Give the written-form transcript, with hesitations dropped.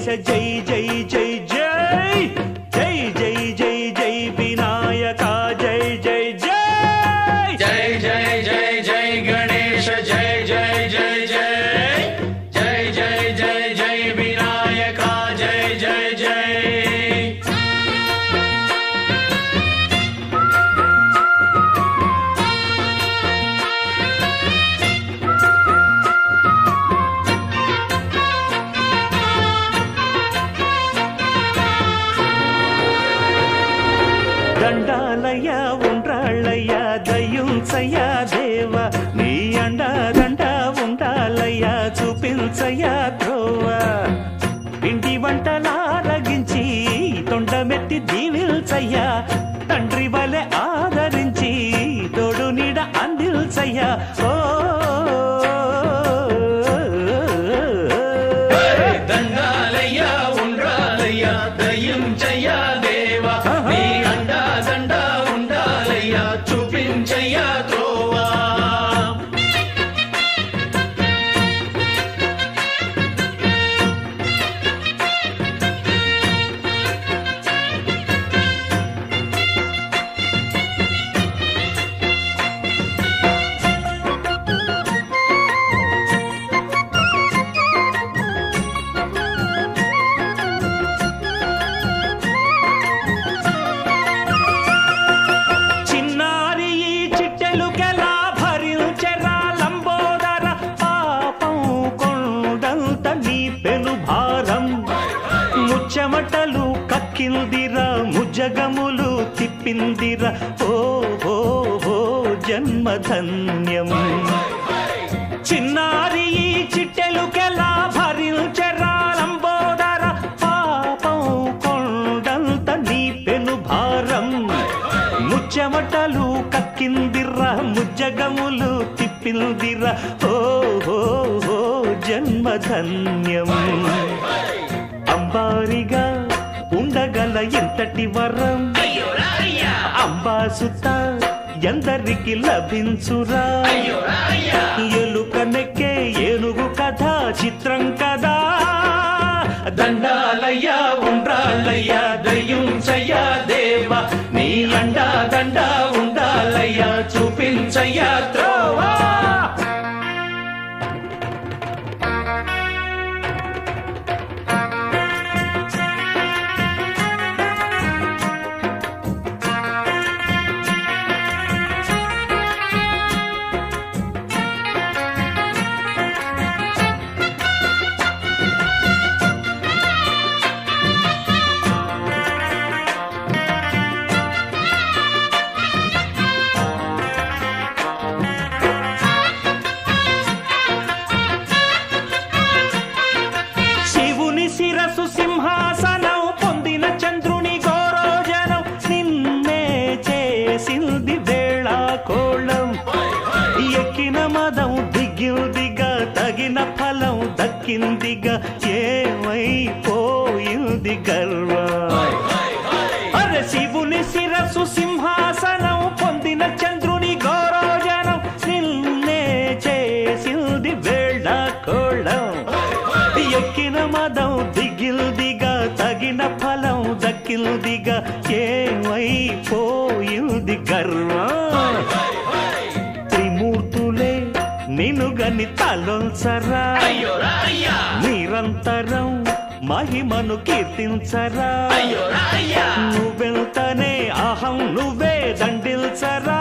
జై జై జై జై జై జై జై జై వినాయక జై జై జై జై జై జై జై గణేశ జై జై జై జై జై జై జై జై వినాయక జై జై జై దండాలయ్య ఉండ్రాళ్ళయ్య దయ్యుంచయ్య దేవ నీ అండ ఉండాలయ్య చూపించయ్య ధ్రువ పిండి వంటలారగించి తొండమెత్తి దీవిల్చయ్య తండ్రి వలె ఆదరించి తోడు నీడ అందిల్చయ్య ఓ దండాలయ్య ఉండ్రాలయ్య దయ్యుంచయ్య దేవ నీ అండా దండ ఉండాలయ్య చూపించయ్య త్రోవా చిన్నారి ఈ చిట్టెలుకెలా భరించెరా లంబోదర పాపం కొండంత నీ పెను భారం ముచ్చమటలు కక్కిందిరా ముజగములు తిప్పిందిరా ఓ ఓ ఓ జన్మధన్యం చిన్నారి ఈ చిట్టెలుకెలా భరించెరా లంబోదర పాపం కొండంత నీ పెను భారం ముచ్చమటలు కక్కిందిరా ముజ్జగములు తిప్పిందిరా ఓ ఓ ఓ జన్మధన్యం అంబారిగా ఉండగల ఎంతటి వరం అంబాసుత ఎందరికి లభించురా ఎలుక నెక్కే ఏనుగు కథ చిత్రం కదా దండాలయ్య ఉండ్రాలయ్య దయ్యుంచయ్య దేవ నీ అండా దండ ఉండాలయ్య చూపించయ్య త్రోవా శివుని శిరసు సింహాసనం పొందిన చంద్రుని గౌరోజనం నిన్నే చేసింది వేళ కోళం ఎక్కిన మదం దిగిందిగా తగిన ఫలం దక్కిందిగా ఏమైపోయింది గర్వం అరే శివుని శిరసు సింహాసనం పొందిన చంద్రుని గౌరోజనం నిన్నే చేసింది వేళ కోళం ఎక్కిన మదం దిగిల్దిగా తగిన ఫలం దక్కిల్దిగా ఏమైపోయింది గర్వం త్రిమూర్తులే నినుగని తలొంచరా నిరంతరం మహిమను కీర్తించరా నువ్వెంతనే అహం నువ్వే దండిల్చరా